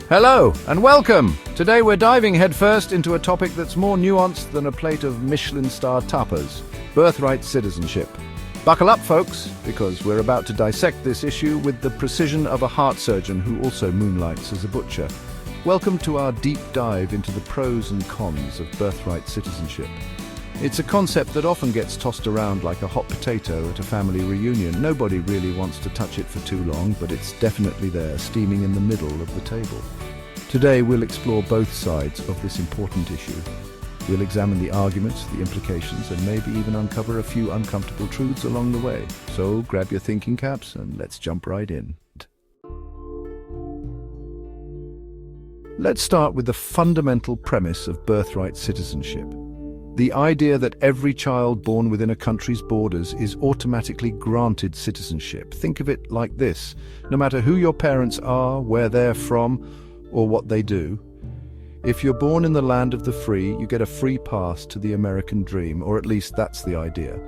Hello and welcome! Today we're diving headfirst into a topic that's more nuanced than a plate of Michelin-star tapas: birthright citizenship. Buckle up, folks, because we're about to dissect this issue with the precision of a heart surgeon who also moonlights as a butcher. Welcome to our deep dive into the pros and cons of birthright citizenship. It's a concept that often gets tossed around like a hot potato at a family reunion. Nobody really wants to touch it for too long, but it's definitely there, steaming in the middle of the table. Today we'll explore both sides of this important issue. We'll examine the arguments, the implications, and maybe even uncover a few uncomfortable truths along the way. So grab your thinking caps and let's jump right in. Let's start with the fundamental premise of birthright citizenship. The idea that every child born within a country's borders is automatically granted citizenship. Think of it like this: no matter who your parents are, where they're from, or what they do, if you're born in the land of the free, you get a free pass to the American dream, or at least that's the idea.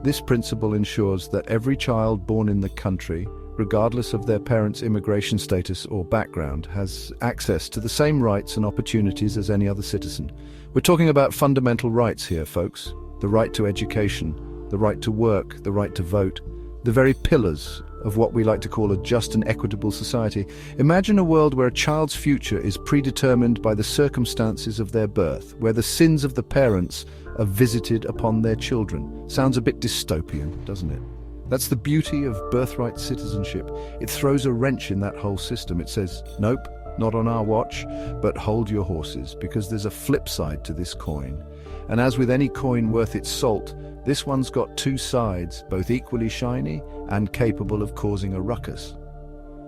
This principle ensures that every child born in the country, regardless of their parents' immigration status or background, has access to the same rights and opportunities as any other citizen. We're talking about fundamental rights here, folks. The right to education, the right to work, the right to vote, the very pillars of what we like to call a just and equitable society. Imagine a world where a child's future is predetermined by the circumstances of their birth, where the sins of the parents are visited upon their children. Sounds a bit dystopian, doesn't it? That's the beauty of birthright citizenship. It throws a wrench in that whole system. It says, nope, not on our watch, but hold your horses, because there's a flip side to this coin. And as with any coin worth its salt, this one's got two sides, both equally shiny and capable of causing a ruckus.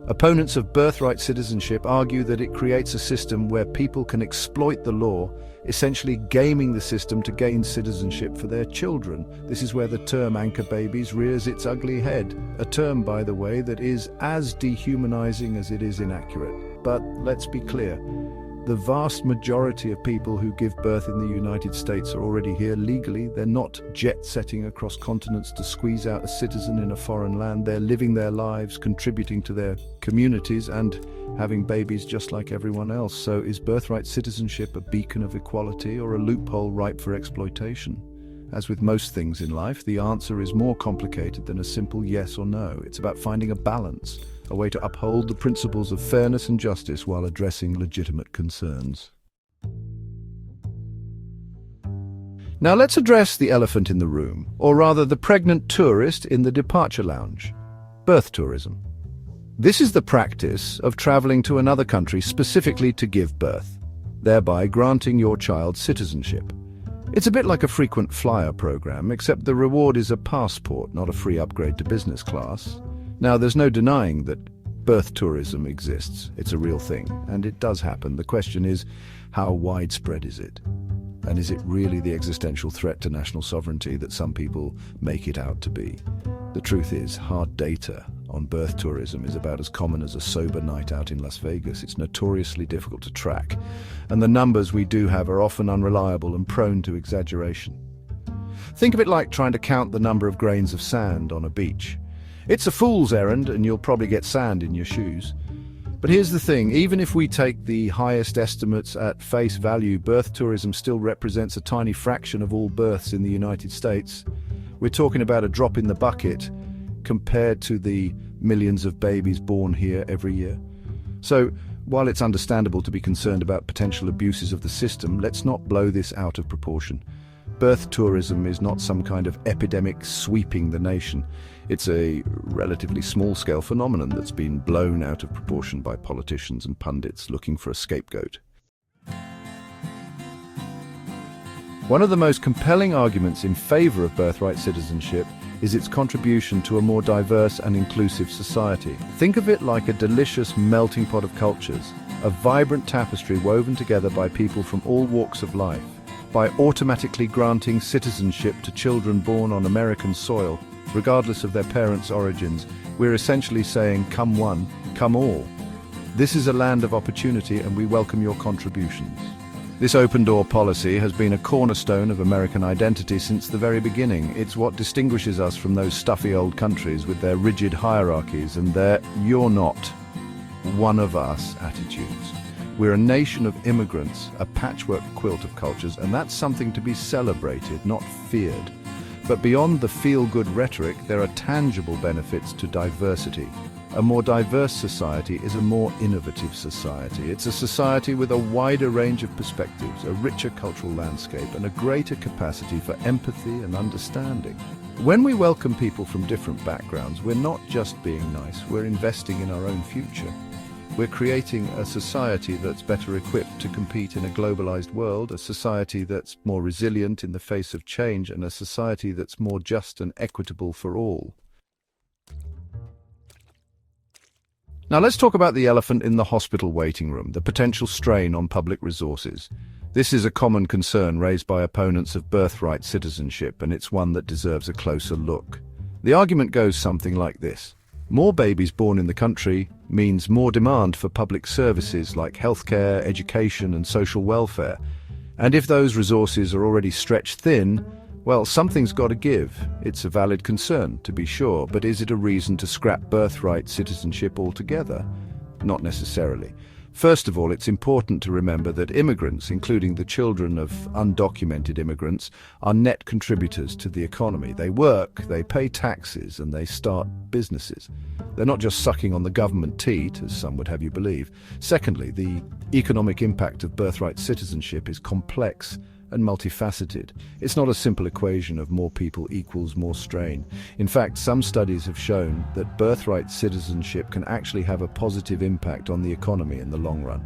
Opponents of birthright citizenship argue that it creates a system where people can exploit the law, essentially gaming the system to gain citizenship for their children. This is where the term anchor babies rears its ugly head, a term, by the way, that is as dehumanizing as it is inaccurate. But let's be clear, the vast majority of people who give birth in the United States are already here legally. They're not jet-setting across continents to squeeze out a citizen in a foreign land. They're living their lives, contributing to their communities, and having babies just like everyone else. So is birthright citizenship a beacon of equality or a loophole ripe for exploitation? As with most things in life, the answer is more complicated than a simple yes or no. It's about finding a balance, a way to uphold the principles of fairness and justice while addressing legitimate concerns. Now let's address the elephant in the room, or rather the pregnant tourist in the departure lounge: birth tourism. This is the practice of traveling to another country specifically to give birth, thereby granting your child citizenship. It's a bit like a frequent flyer program, except the reward is a passport, not a free upgrade to business class. Now, there's no denying that birth tourism exists. It's a real thing, and it does happen. The question is, how widespread is it? And is it really the existential threat to national sovereignty that some people make it out to be? The truth is, hard data on birth tourism is about as common as a sober night out in Las Vegas. It's notoriously difficult to track, and the numbers we do have are often unreliable and prone to exaggeration. Think of it like trying to count the number of grains of sand on a beach. It's a fool's errand, and you'll probably get sand in your shoes. But here's the thing: even if we take the highest estimates at face value, birth tourism still represents a tiny fraction of all births in the United States. We're talking about a drop in the bucket compared to the millions of babies born here every year. So, while it's understandable to be concerned about potential abuses of the system, let's not blow this out of proportion. Birth tourism is not some kind of epidemic sweeping the nation. It's a relatively small-scale phenomenon that's been blown out of proportion by politicians and pundits looking for a scapegoat. One of the most compelling arguments in favor of birthright citizenship is its contribution to a more diverse and inclusive society. Think of it like a delicious melting pot of cultures, a vibrant tapestry woven together by people from all walks of life. By automatically granting citizenship to children born on American soil, regardless of their parents' origins, we're essentially saying, come one, come all. This is a land of opportunity, and we welcome your contributions. This open-door policy has been a cornerstone of American identity since the very beginning. It's what distinguishes us from those stuffy old countries with their rigid hierarchies and their "you're not." one of us attitudes. We're a nation of immigrants, a patchwork quilt of cultures, and that's something to be celebrated, not feared. But beyond the feel-good rhetoric, there are tangible benefits to diversity. A more diverse society is a more innovative society. It's a society with a wider range of perspectives, a richer cultural landscape, and a greater capacity for empathy and understanding. When we welcome people from different backgrounds, we're not just being nice, we're investing in our own future. We're creating a society that's better equipped to compete in a globalized world, a society that's more resilient in the face of change, and a society that's more just and equitable for all. Now let's talk about the elephant in the hospital waiting room, the potential strain on public resources. This is a common concern raised by opponents of birthright citizenship, and it's one that deserves a closer look. The argument goes something like this. More babies born in the country means more demand for public services like healthcare, education, and social welfare. And if those resources are already stretched thin, well, something's got to give. It's a valid concern, to be sure, but is it a reason to scrap birthright citizenship altogether? Not necessarily. First of all, it's important to remember that immigrants, including the children of undocumented immigrants, are net contributors to the economy. They work, they pay taxes, and they start businesses. They're not just sucking on the government teat, as some would have you believe. Secondly, the economic impact of birthright citizenship is complex and multifaceted. It's not a simple equation of more people equals more strain. In fact, some studies have shown that birthright citizenship can actually have a positive impact on the economy in the long run.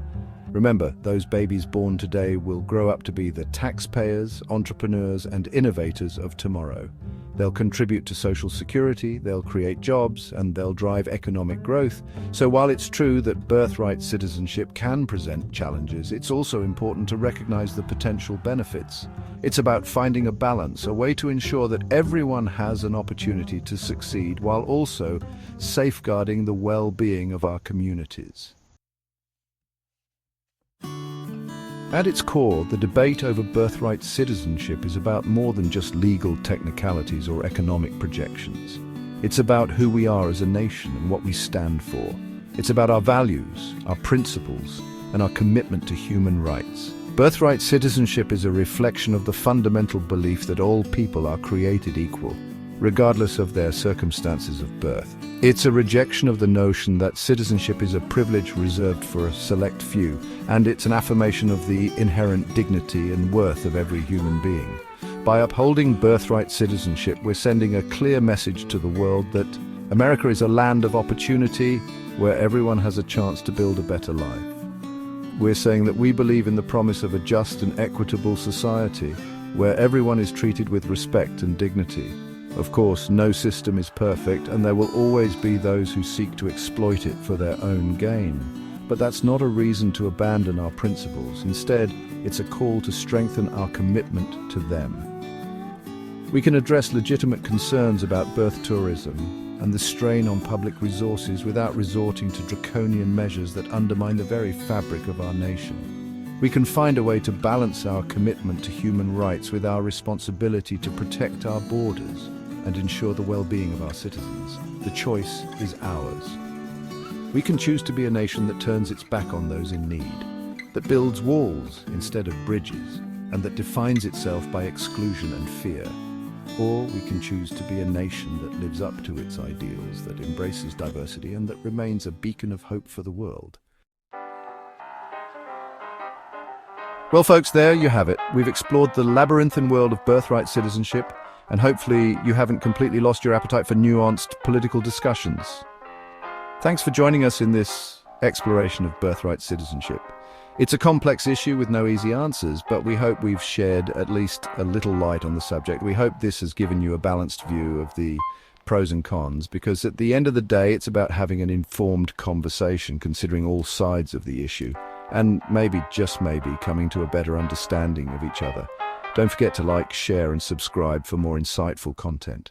Remember, those babies born today will grow up to be the taxpayers, entrepreneurs, and innovators of tomorrow. They'll contribute to social security, they'll create jobs, and they'll drive economic growth. So while it's true that birthright citizenship can present challenges, it's also important to recognize the potential benefits. It's about finding a balance, a way to ensure that everyone has an opportunity to succeed while also safeguarding the well-being of our communities. At its core, the debate over birthright citizenship is about more than just legal technicalities or economic projections. It's about who we are as a nation and what we stand for. It's about our values, our principles, and our commitment to human rights. Birthright citizenship is a reflection of the fundamental belief that all people are created equal, regardless of their circumstances of birth. It's a rejection of the notion that citizenship is a privilege reserved for a select few, and it's an affirmation of the inherent dignity and worth of every human being. By upholding birthright citizenship, we're sending a clear message to the world that America is a land of opportunity where everyone has a chance to build a better life. We're saying that we believe in the promise of a just and equitable society where everyone is treated with respect and dignity. Of course, no system is perfect, and there will always be those who seek to exploit it for their own gain. But that's not a reason to abandon our principles. Instead, it's a call to strengthen our commitment to them. We can address legitimate concerns about birth tourism and the strain on public resources without resorting to draconian measures that undermine the very fabric of our nation. We can find a way to balance our commitment to human rights with our responsibility to protect our borders and ensure the well-being of our citizens. The choice is ours. We can choose to be a nation that turns its back on those in need, that builds walls instead of bridges, and that defines itself by exclusion and fear. Or we can choose to be a nation that lives up to its ideals, that embraces diversity, and that remains a beacon of hope for the world. Well, folks, there you have it. We've explored the labyrinthine world of birthright citizenship, and hopefully you haven't completely lost your appetite for nuanced political discussions. Thanks for joining us in this exploration of birthright citizenship. It's a complex issue with no easy answers, but we hope we've shed at least a little light on the subject. We hope this has given you a balanced view of the pros and cons, because at the end of the day, it's about having an informed conversation, considering all sides of the issue, and maybe, just maybe, coming to a better understanding of each other. Don't forget to like, share, and subscribe for more insightful content.